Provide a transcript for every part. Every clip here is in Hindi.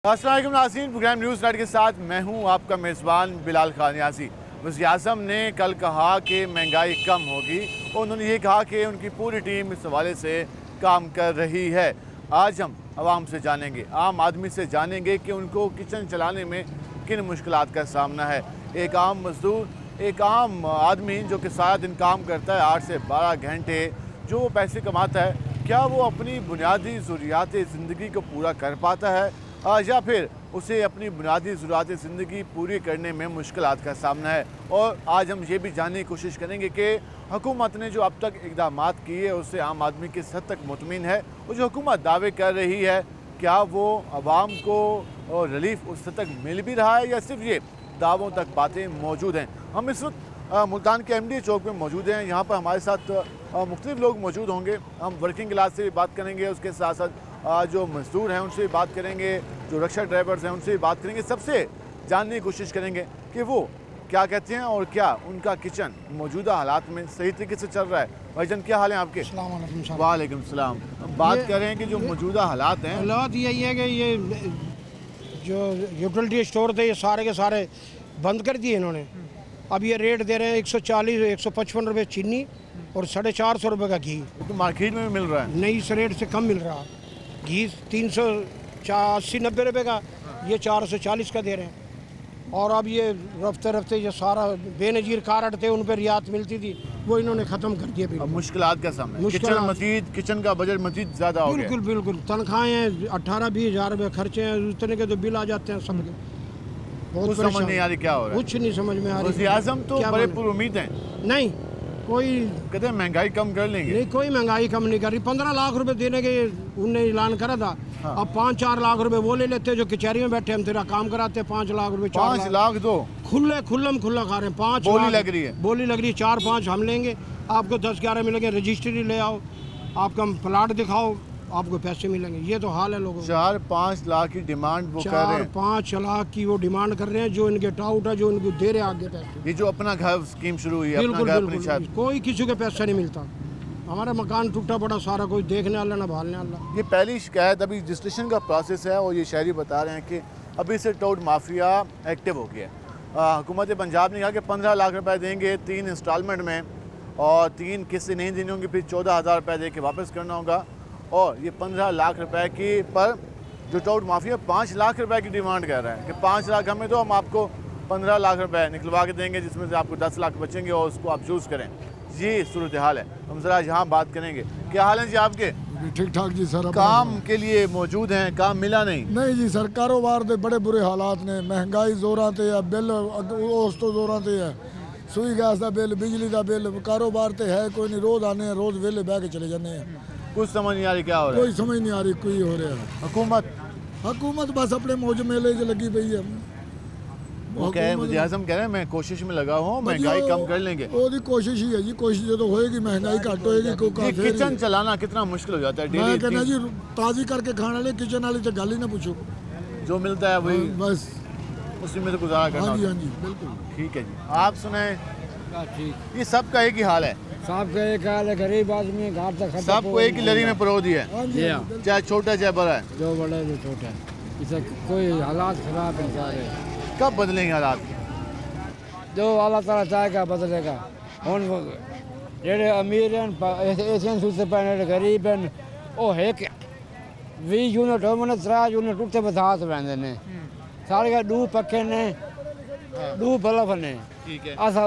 अस्सलाम वालेकुम नाज़रीन, प्रोग्राम न्यूज़ नाइट के साथ मैं हूं आपका मेज़बान बिलाल खान नियाज़ी। वज़ीर-ए-आज़म ने कल कहा कि महंगाई कम होगी और उन्होंने ये कहा कि उनकी पूरी टीम इस हवाले से काम कर रही है। आज हम आवाम से जानेंगे, आम आदमी से जानेंगे कि उनको किचन चलाने में किन मुश्किलात का सामना है। एक आम मज़दूर, एक आम आदमी जो कि सारा दिन काम करता है 8 से 12 घंटे, जो वो पैसे कमाता है, क्या वो अपनी बुनियादी ज़रूरियात ज़िंदगी को पूरा कर पाता है या फिर उसे अपनी बुनियादी ज़रूरत ज़िंदगी पूरी करने में मुश्किलात का सामना है। और आज हम ये भी जानने की कोशिश करेंगे कि हुकूमत ने जो अब तक इक़दाम किए उससे आम आदमी किस हद तक मुतमिन है, और जो हुकूमत दावे कर रही है क्या वो आवाम को रिलीफ उस हद तक मिल भी रहा है या सिर्फ ये दावों तक बातें मौजूद हैं। हम इस वक्त मुल्तान के MD चौक में मौजूद हैं। यहाँ पर हमारे साथ मुख्तलिफ लोग मौजूद होंगे। हम वर्किंग क्लास से भी बात करेंगे, उसके साथ साथ जो मजदूर हैं उनसे भी बात करेंगे, जो रिक्शा ड्राइवर्स हैं उनसे भी बात करेंगे। सबसे जानने की कोशिश करेंगे कि वो क्या कहते हैं और क्या उनका किचन मौजूदा हालात में सही तरीके से चल रहा है। भाईजान क्या हाल है आपके? वालेकुम सलाम। हम बात कर रहे हैं कि जो मौजूदा हालात हैं, हालात यही है कि ये जो यूटिलिटी स्टोर थे ये सारे के सारे बंद कर दिए इन्होंने। अब ये रेट दे रहे हैं 140 155 रुपये चीनी और 450 रुपये का घी। तो मार्केट में भी मिल रहा है? नहीं, इस रेट से कम मिल रहा। घी 380-90 रुपये का, ये 440 का दे रहे हैं। और अब ये रफ्ते रफ्ते ये सारा बेनजीर कारट थे उन पर रियायत मिलती थी, वो इन्होंने ख़त्म कर दिया। अब मुश्किलात का सामना, किचन का बजट मजीद ज़्यादा हो गया। बिल्कुल तनख्वाहें 18-20 हज़ार रुपये खर्चे हैं, उतने के तो बिल आ जाते हैं सबके। बहुत समझ नहीं आ रही क्या हो रहा है, कुछ नहीं समझ में आ रही। वज़ीर-ए-आज़म तो बड़े पुरुमीद हैं। नहीं, कोई कहते हैं महंगाई कम कर लेंगे। नहीं, कोई महंगाई कम नहीं कर रही। 15 लाख रुपए देने के उनने ऐलान करा था। हाँ। अब 5-4 लाख रुपए वो ले लेते जो कचहरी में बैठे, हम तेरा काम कराते हैं 5 लाख रुपए। 5 लाख दो खुला खा रहे हैं। 5 बोली लग रही है, बोली लग रही है। 4-5 हम लेंगे, आपको 10-11 मिलेंगे। रजिस्ट्री ले आओ, आपका प्लाट दिखाओ, आपको पैसे मिलेंगे। ये तो हाल है लोगों का। 4-5 लाख की डिमांड वो कर रहे हैं। 4-5 लाख की वो डिमांड कर रहे हैं, जो इनके टाउट है, जो इनको दे रहे आगे पैसे। ये जो अपना घर स्कीम शुरू हुई है, बिल्कुल कोई किसी के पैसा नहीं मिलता। हमारा मकान टूटा पड़ा सारा, कोई देखने वाला ना भालने वाला। ये पहली शिकायत, अभी रजिस्ट्रेशन का प्रोसेस है और ये शहरी बता रहे हैं कि अभी से टोड माफिया एक्टिव हो गया। हुकूमत पंजाब ने कहा कि 15 लाख रुपए देंगे 3 इंस्टॉलमेंट में, और 3 किस्तें नहीं देनी होंगी, फिर 14,000 रुपये दे के वापस करना होगा। और ये 15 लाख रुपए की पर जो टाउट माफिया 5 लाख रुपए की डिमांड कर रहा है कि 5 लाख हमें दो, हम आपको 15 लाख रुपए निकलवा के देंगे, जिसमें से आपको 10 लाख बचेंगे और उसको आप चूज़ करें। ये सूरत हाल है। हम ज़रा यहाँ बात करेंगे। क्या हाल है जी आपके? ठीक ठाक जी सर। काम के लिए मौजूद हैं, काम मिला नहीं? नहीं जी सर, कारोबार के बड़े बुरे हालात ने। महंगाई जोरां ते है, बिल उस तो जोरां ते है। सुई गैस का बिल, बिजली का बिल, कारोबार तो है कोई नहीं। रोज़ आने, रोज़ वेले बह के चले जाने हैं। कुछ समझ नहीं आ रही क्या हो रहा है? कोई समझ नहीं आ रही कोई हो रहा है। हुकूमत बस अपने मौज मेले से लगी पई है। वो कह वज़ीर-ए-आज़म कह रहे हैं मैं कोशिश में लगा हूँ, महंगाई कम कर लेंगे। वो कोशिश ही है जी, कोशिश तो होएगी, महंगाई घट होएगी। किचन चलाना कितना मुश्किल हो जाता है। मैं कहना जी, ताज़ी करके खाने वाले किचन वाली तो गल ही ना पूछो, जो मिलता है वही बस उसी में तो गुजारा करना। हाँ जी बिल्कुल ठीक है जी। आप सुनाए? ये सबका एक ही हाल है, सबका एक हाल है। गरीब आदमी घर तक सबको एक ही लड़ी में परो दिया है, चाहे छोटा चाहे बड़ा है। जो बड़ा है जो छोटा है, इसे कोई हालात खराब है सारे। कब बदलेंगे हालात? जो अल्लाह ताला चाहेगा बदलेगा। हुन जेडे अमीर हैं एशियन सूट से पहने, गरीब हैं वो एक 20 यूनिट हो मैंने 3 यूनिट उत्ते बधात पैंदे ने। सारे का 2 पक्के ने, 2 बल्ब ने। ठीक है। असा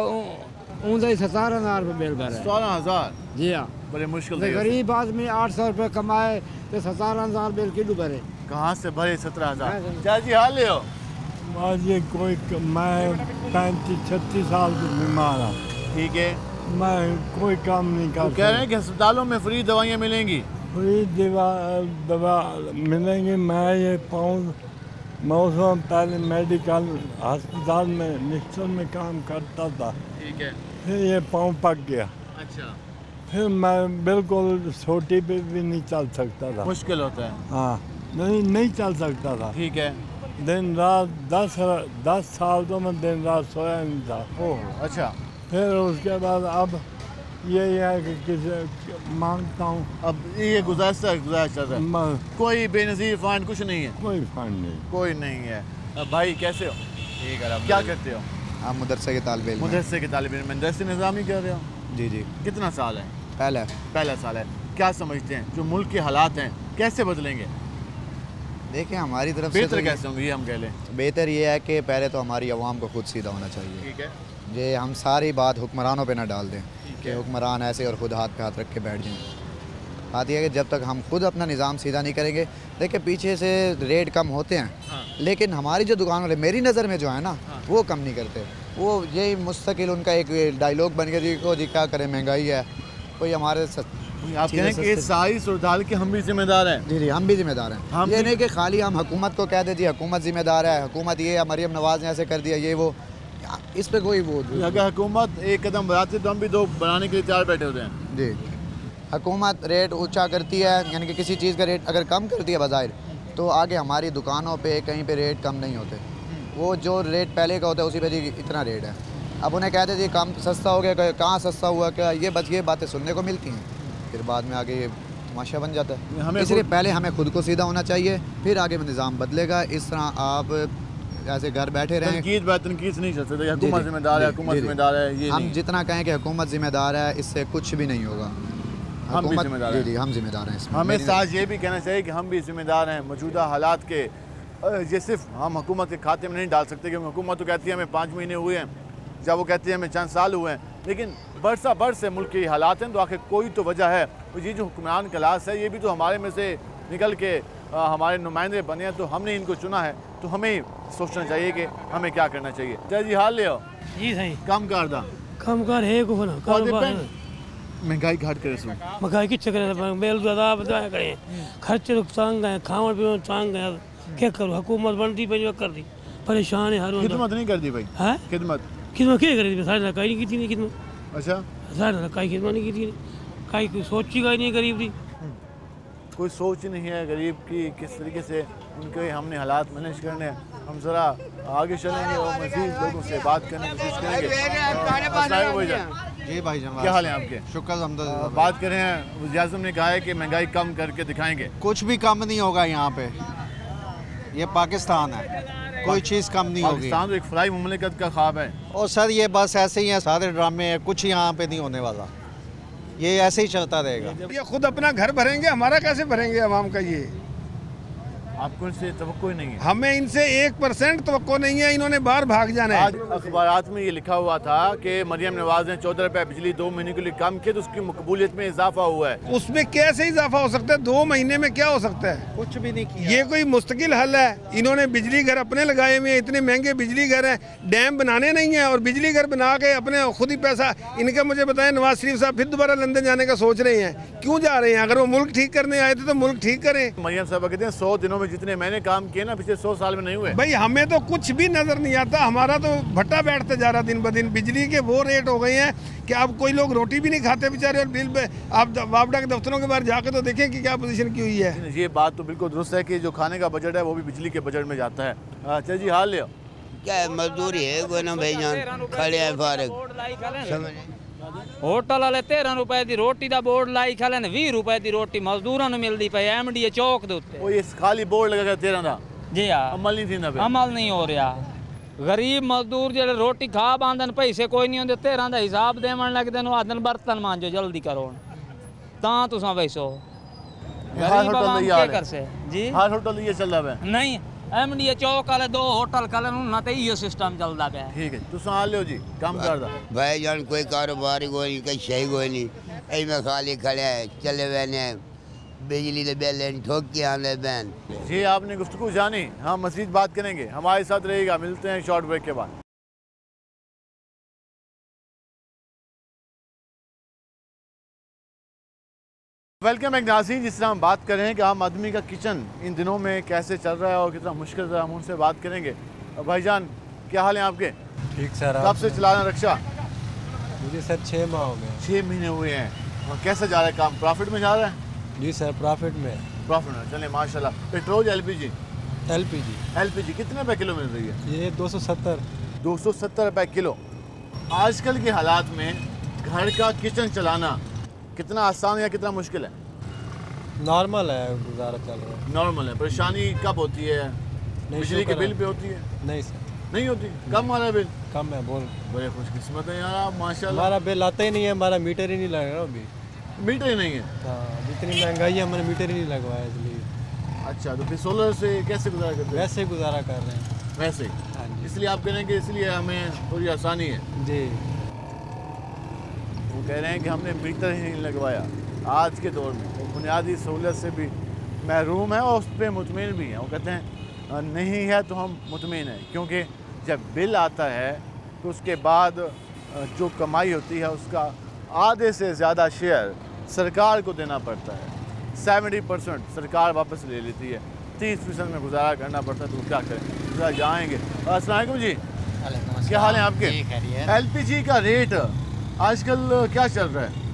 उनका 17,000 रुपये बिल भरे। 16,000? जी हाँ, बड़े मुश्किल से। गरीब आदमी 800 रुपये कमाए तो 17,000 बिल क्यों भरे? कहाँ से भरे 17,000? चाचा जी हाल ले हो? आज ये कोई मैं 35-36 साल से बीमार हूँ। ठीक है। मैं कोई काम नहीं कर। कह रहे हैं कि अस्पतालों में फ्री दवाइयाँ मिलेंगी। फ्री दवा मिलेंगी। मैं ये मौसम पहले मेडिकल अस्पताल में निश्चल में काम करता था। ठीक है। फिर ये पाँव पक गया। अच्छा। फिर मैं बिल्कुल छोटी पे भी नहीं चल सकता था। मुश्किल होता है। हाँ, नहीं चल सकता था। ठीक है। दिन रात 10 साल तो मैं दिन रात सोया नहीं था। ओह अच्छा। फिर उसके बाद अब यही है कि किसी मांगता हूँ। अब ये गुजारिश चल रहा है, कोई बेनज़ीर फंड कुछ नहीं है? कोई फंड नहीं, कोई नहीं है। अब भाई कैसे हो? ठीक है। क्या करते हो? आप मदरसे के तालिब इल्म हैं। मदरसे के तालिब इल्म, मदरसे निज़ामी कर रहे हो? जी जी। कितना साल है? पहला साल है। क्या समझते हैं जो मुल्क के हालात हैं कैसे बदलेंगे? देखिए हमारी तरफ बेहतर से कैसे होंगे ये हम कह लें? बेहतर ये है कि पहले तो हमारी आवाम को खुद सीधा होना चाहिए। ठीक है। ये हम सारी बात हुक्मरानों पे ना डाल दें कि हुक्मरान ऐसे और खुद हाथ पे हाथ रख के बैठ जाएं। बात यह है कि जब तक हम खुद अपना निज़ाम सीधा नहीं करेंगे, देखिए पीछे से रेट कम होते हैं, हाँ। लेकिन हमारी जो दुकान वाले मेरी नज़र में जो है ना, वो कम नहीं करते। वो यही मुस्तकिल उनका एक डायलॉग बन गया जी क्या करें, महंगाई है, कोई हमारे आप कहें कि सारी सूरत के हम भी जिम्मेदार हैं? जी जी, हम भी जिम्मेदार हैं। ये नहीं कि खाली हम हुकूमत को कह दे जी हुकूमत जिम्मेदार है, हुकूमत ये मरीम नवाज ने ऐसे कर दिया, ये वो, इस पे कोई वो अगर हुकूमत एक कदम बढ़ाती तो हम भी दो बढ़ाने के लिए तैयार बैठे होते हैं। जी, हुकूमत रेट ऊंचा करती है, यानी कि किसी चीज़ का रेट अगर कम कर दिया बज़ाहिर, तो आगे हमारी दुकानों पे कहीं पे रेट कम नहीं होते। वो जो रेट पहले का होता है उसी पे जी इतना रेट है। अब उन्हें कहते जी कम सस्ता हो गया, कहाँ सस्ता हुआ क्या, ये बातें सुनने को मिलती हैं, फिर बाद में आगे ये तमाशा बन जाता है। इसलिए पहले हमें खुद को सीधा होना चाहिए, फिर आगे में निज़ाम बदलेगा। इस तरह आप ऐसे घर बैठे रहें, तनकीद नहीं चल सकती, हुकूमत जिम्मेदार है, हुकूमत जिम्मेदार है, ये हम जितना कहें कि हुकूमत जिम्मेदार है, इससे कुछ भी नहीं होगा। हम भी जिम्मेदार हैं। जी हम जिम्मेदार हैं इसमें। हमें साथ ये भी कहना चाहिए कि हम भी जिम्मेदार हैं मौजूदा हालात के। ये सिर्फ हम हुकूमत के खाते में नहीं डाल सकते, क्योंकि हुकूमत तो कहती है हमें 5 महीने हुए हैं, जब वो कहती है हमें चंद साल हुए हैं, लेकिन बरसा बरस से मुल्क के हालात हैं, तो आखिर कोई तो वजह है। तो ये जो हुक्मरान क्लास है, ये भी तो हमारे में से निकल के हमारे नुमाइंदे बने हैं, तो हमने इनको चुना है, तो हमें सोचना चाहिए कि हमें क्या करना चाहिए। जय जी हाल ले आओ जी सही कम कर दा कम कर है को ना कारोबार महंगाई घाट करे सो महंगाई किच्छ करे बेल ज़्यादा बताया करे खर्चे तो तंग है, खावन पीवन तंग है, क्या करूँ, हुकूमत बनती पे कर दी, परेशान है हर खिदमत नहीं कर दी भाई? है खिदमत क्या करी, सारी लड़काई नहीं की थी खिदमत, अच्छा सारी लड़काई खिदमत नहीं की थी, कहीं कोई सोची गई नहीं गरीब की, कोई सोच नहीं है गरीब की किस तरीके से उनके हमने हालात मैनेज करने हैं। हम ज़रा आगे चलेंगे और मज़ीद लोगों से बात करने की कोशिश करेंगे। जी भाईजान, क्या हाल है आपके? शुक्र अल्हम्दुलिल्लाह। बात करें हैं, वज़ीर आज़म ने कहा है कि महंगाई कम करके दिखाएंगे। कुछ भी कम नहीं होगा यहाँ पे, ये पाकिस्तान है, कोई चीज़ कम नहीं होगी। पाकिस्तान तो एक फलाई मुमलिकत का ख्वाब है। और सर ये बस ऐसे ही है, सारे ड्रामे हैं, कुछ यहाँ पे नहीं होने वाला, ये ऐसे ही चलता रहेगा। ये खुद अपना घर भरेंगे, हमारा कैसे भरेंगे अवाम का? ये आपको इनसे तवक्को ही नहीं है? हमें इनसे 1% तवक्को नहीं है, इन्होंने बाहर भाग जाना है। आज अखबारात में ये लिखा हुआ था कि मरियम नवाज ने 14 रुपए बिजली 2 महीने के लिए कम किया, तो उसकी मकबूलियत में इजाफा हुआ है। उसमें कैसे इजाफा हो सकता है? 2 महीने में क्या हो सकता है? कुछ भी नहीं किया। ये कोई मुस्तकिल हल है? इन्होंने बिजली घर अपने लगाए हुए हैं, इतने महंगे बिजली घर हैं, डैम बनाने नहीं है और बिजली घर बना के अपने खुद ही पैसा इनका। मुझे बताएं, नवाज शरीफ साहब फिर दोबारा लंदन जाने का सोच रहे हैं, क्यों जा रहे हैं? अगर वो मुल्क ठीक करने आए थे तो मुल्क ठीक करें। मरियम साहब कहते हैं 100 दिनों में जितने मैंने काम किए ना पिछले 100 साल में नहीं हुए। भाई हमें तो कुछ भी नजर नहीं आता, हमारा तो भट्टा बैठते जा रहा दिन ब दिन। बिजली के वो रेट हो गए हैं कि अब कोई लोग रोटी भी नहीं खाते बेचारे, और बिल पे आप वापडा के दफ्तरों के बाहर जाके तो देखें कि क्या पोजीशन की हुई है। ये बात तो बिल्कुल दुरुस्त है कि जो खाने का बजट है वो भी बिजली के बजट में जाता है। अच्छा जी हाल ले क्या मजदूरी है कोई ना भाईजान, खड़े हैं फारग। होटल वाले 13 रुपए की रोटी का बोर्ड लाई खले, 20 रुपए की रोटी मजदूरों ने मिलती पे MDA चौक दे उत्ते। वो ये खाली बोर्ड लगा 13 का जी हाँ, अमल नहीं थी ना, अमल नहीं हो रहा। गरीब मजदूर जो रोटी खा बांधन पैसे कोई नहीं होंगे, 13 का हिसाब देवन लगते आदन बर्तन मांजो जल्दी करो, ता तुसा वैसो गरीब आवाम क्या कर से जी। हर होटल ये चल रहा है नहीं, MDA चौक वाले 2 होटल कल ना तो ये सिस्टम चलता पे। ठीक है, तुम हाल लो जी काम कर दा भाईजान कोई कारोबार कोई नहीं, कहीं सही कोई नहीं, ऐमें खाली खड़े है, चले बहने बिजली के बिल ठोक के आने बहन। जी आपने गुफ्तगू जानी, हम मज़ीद बात करेंगे, हमारे साथ रहेगा। मिलते हैं शॉर्ट ब्रेक के बाद। वेलकम बैक नाज़रीन। जिस तरह हम बात कर रहे हैं कि आम आदमी का किचन इन दिनों में कैसे चल रहा है और कितना मुश्किल है, हम उनसे बात करेंगे। भाईजान क्या हाल है आपके? ठीक सर। कब से चला रहे हैं रक्षा? मुझे सर 6 माह हो गए। 6 महीने हुए हैं। और कैसे जा रहा है काम? प्रॉफिट में जा रहा है? जी सर, प्रॉफिट में। प्रॉफिट में, चलिए माशाल्लाह। Petrol LPG? LPG कितने रुपए किलो मिल रही है? ये 270 270 रुपए किलो। आजकल के हालात में घर का किचन चलाना कितना आसान या कितना मुश्किल है? नॉर्मल है, गुजारा चल रहा है। नॉर्मल है। परेशानी कब होती है? बिजली के बिल पे होती है? नहीं सर, नहीं होती। कम वाला बिल? कम है। बोल, बड़े खुशकिस्मत है यार आप, माशाल्लाह। हमारा बिल आता ही नहीं है, हमारा मीटर ही नहीं लग रहा अभी। मीटर ही नहीं है? हाँ, इतनी महंगाई है, हमने मीटर ही नहीं लगवाया इसलिए। अच्छा, तो फिर सोलर से कैसे गुजारा करते हैं? वैसे गुजारा कर रहे हैं। वैसे? हाँ जी। इसलिए आप कह रहे हैं कि इसलिए हमें थोड़ी आसानी है? जी। वो कह रहे हैं कि हमने मीटर ही नहीं लगवाया। आज के दौर में वो बुनियादी सहूलत से भी महरूम है और उस पर मुतमिन भी हैं। वो कहते हैं नहीं है तो हम मुतमिन हैं, क्योंकि जब बिल आता है तो उसके बाद जो कमाई होती है उसका आधे से ज़्यादा शेयर सरकार को देना पड़ता है। 70% सरकार वापस ले लेती है, 30% में गुजारा करना पड़ता है। तो क्या करें, गुजारा जाएंगे। अस्सलाम वालेकुम जी, क्या हाल है आपके? LPG का रेट आजकल क्या चल रहा है?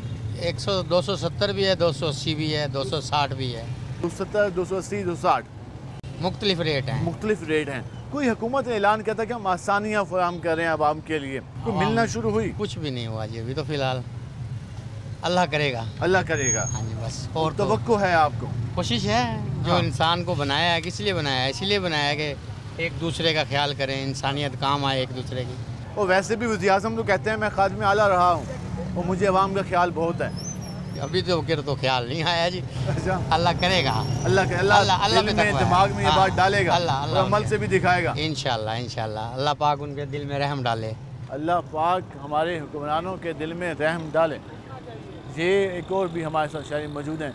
270 भी है, 280 भी है, 260 भी है। 270, 280, 260 मुख्तलिफ रेट हैं। मुख्तलिफ रेट हैं। कोई हुकूमत ने ऐलान किया था कि हम आसानियाँ फराहम कर रहे हैं आवाम के लिए, कोई मिलना शुरू हुई? कुछ भी नहीं हुआ जी अभी तो फ़िलहाल। अल्लाह करेगा। अल्लाह करेगा। हाँ जी, बस। और तवक्को है आपको? कोशिश है। जो इंसान को बनाया है, किस लिए बनाया है? इसीलिए बनाया है कि एक दूसरे का ख्याल करें, इंसानियत काम आए एक दूसरे की। और वैसे भी वज़ीर आज़म तो कहते हैं मैं खादिम आला रहा हूँ और मुझे अवाम का ख्याल बहुत है। अभी तो ख्याल नहीं आया जी। अच्छा। अल्लाह करेगा। अल्लाह दिल में, दिमाग में ये बात डालेगा और अमल से भी दिखाएगा इंशाल्लाह। इंशाल्लाह अल्लाह पाक उनके दिल में रहम डाले। अल्लाह पाक हमारे हुक्मरानों के दिल में रहम डाले। ये एक और भी हमारे साथ शायरी मौजूद हैं।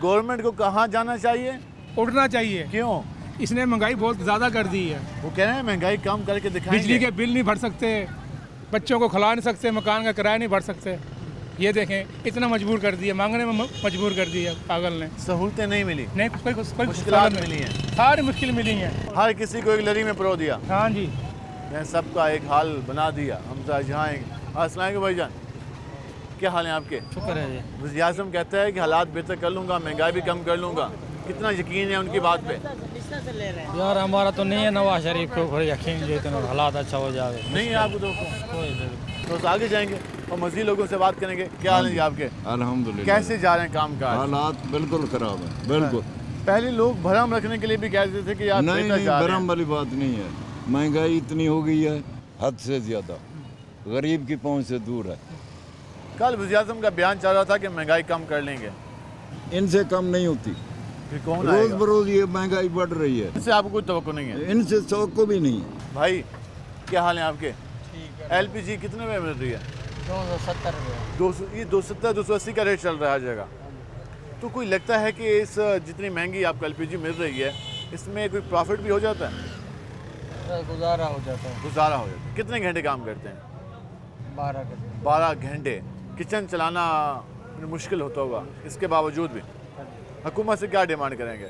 गवर्नमेंट को कहाँ जाना चाहिए? उड़ना चाहिए। क्यों? इसने महंगाई बहुत ज़्यादा कर दी है। वो कह रहे हैं महंगाई कम करके दिखाएंगे। बिजली के बिल नहीं भर सकते, बच्चों को खिला नहीं सकते, मकान का किराया नहीं भर सकते। ये देखें, इतना मजबूर कर दिया, मांगने में मजबूर कर दिया पागल ने। सहूलतें नहीं मिली? नहीं, कोई मुश्किलात मिली हैं। सारी मुश्किल मिली हैं। हर किसी को एक लड़ी में परो दिया। हाँ जी, सबका एक हाल बना दिया। हम जहाँ अस्सलाम वालेकुम भाईजान, क्या हाल है आपके? शुक्र है जी। वज़ीर आज़म कहता है कि हालात बेहतर कर लूँगा, महंगाई भी कम कर लूँगा। कितना यकीन है उनकी बात पे? यार हमारा तो नहीं है नवाज शरीफ को यकीन जो इतना हालात अच्छा हो जाए। नहीं है आपको? तो आगे जाएंगे और मज़ीद लोगों से बात करेंगे। क्या हाल है जी आपके? अल्हम्दुलिल्लाह। कैसे जा रहे हैं काम काज? हालात बिल्कुल ख़राब है, बिल्कुल। पहले लोग भरम रखने के लिए भी कहते थे कि यार नहीं, भरम वाली बात नहीं है। महंगाई इतनी हो गई है हद से ज़्यादा, गरीब की पहुँच से दूर है। कल वज़ीर आज़म का बयान चल रहा था कि महंगाई कम कर लेंगे। इनसे कम नहीं होती। कौन रोज बरोज ये महंगाई बढ़ रही है। इससे आपको कोई तवक्को नहीं है? इनसे तवक्को भी नहीं है। भाई क्या हाल है आपके? LPG कितने में मिल रही है? 270 रुपये। 200, ये 270, 280 का रेट चल रहा है हर जगह। तो कोई लगता है कि इस जितनी महंगी आपको LPG मिल रही है इसमें कोई प्रॉफिट भी हो जाता है? गुजारा हो जाता है। गुजारा हो जाता है। कितने घंटे काम करते हैं? 12 घंटे। 12 घंटे। किचन चलाना मुश्किल होता होगा, इसके बावजूद भी हुकूमत से क्या डिमांड करेंगे?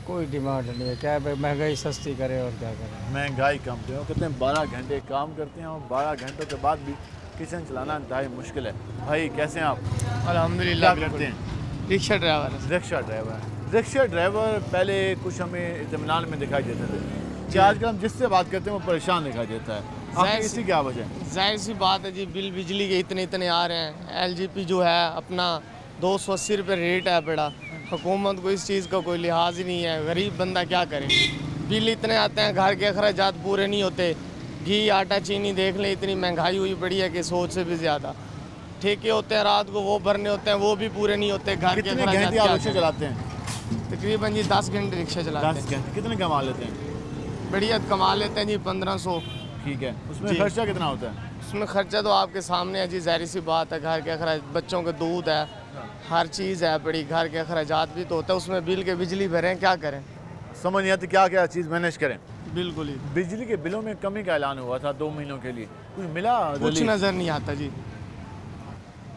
कोई डिमांड नहीं है, क्या महंगाई सस्ती करे और क्या करें। महंगाई कम करे। वो कहते हैं 12 घंटे काम करते हैं और 12 घंटों के बाद भी किचन चलाना इंतहाई मुश्किल है। भाई कैसे हैं आप? अल्हम्दुलिल्लाह। क्या करते हैं? Rickshaw driver. Rickshaw driver. Rickshaw driver पहले कुछ हमें इत्मीनान में दिखाई देते थे, कि आजकल हम जिससे बात करते हैं वो परेशान दिखाई देता है। आखिर इसी क्या वजह है? जाहिर सी बात है जी, बिल बिजली के इतने आ रहे हैं। LGP जो है अपना 280 रुपये रेट है बड़ा। हुकूमत को इस चीज़ का कोई लिहाज ही नहीं है। गरीब बंदा क्या करे? बिल इतने आते हैं, घर के अखराजात पूरे नहीं होते। घी आटा चीनी देख लें, इतनी महंगाई हुई पड़ी है कि सोच से भी ज़्यादा। ठेके होते हैं रात को, वो भरने होते हैं, वो भी पूरे नहीं होते। घर के अखराजात आप रिक्शा चलाते हैं? तकरीबन जी 10 घंटे रिक्शा चलाते हैं। 10 घंटे। कितने कमा लेते हैं? बढ़िया कमा लेते हैं जी 1500। ठीक है। उसमें खर्चा कितना होता है? उसमें खर्चा तो आपके सामने है जी, ज़ाहिर सी बात है। घर के अखराज, बच्चों के दूध है, हर चीज़ है बड़ी। घर के अखराजात भी तो होता है, उसमें बिल के बिजली भरें, क्या करें? समझ नहीं आती क्या क्या चीज़ मैनेज करें। बिल्कुल ही। बिजली के बिलों में कमी का ऐलान हुआ था 2 महीनों के लिए, कुछ मिला? कुछ नज़र नहीं आता जी।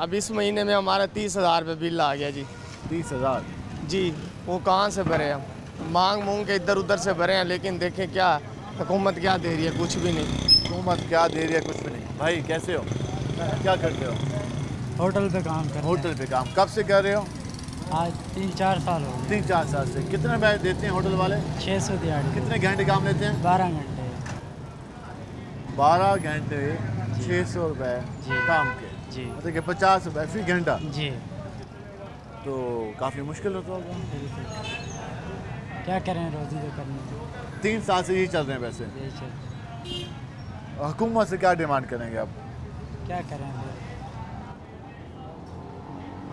अब इस महीने में हमारा 30,000 रुपये बिल आ गया जी। 30,000 जी। वो कहाँ से भरे हम? मांग के इधर उधर से भरे हैं, लेकिन देखें क्या हुकूमत क्या दे रही है? कुछ भी नहीं। हुकूमत क्या दे रही है? कुछ भी नहीं। भाई कैसे हो? क्या करते हो? होटल पे काम करते हैं। होटल पे काम कब से कर रहे हो? आज 3-4 साल हो गए। 3-4 साल से। कितने पैसे देते हैं होटल वाले? 600 दिहाड़ी। कितने घंटे काम लेते हैं? 12 घंटे। 12 घंटे 600 रुपये काम के। जी। मतलब कि 50 रुपये फी घंटा जी। तो काफ़ी मुश्किल होता होगा। क्या करें, रोज़ी तो करनी है। 3 साल से यही चल रहे हैं पैसे। यही चल। हुकूमत से क्या डिमांड करेंगे आप? क्या करें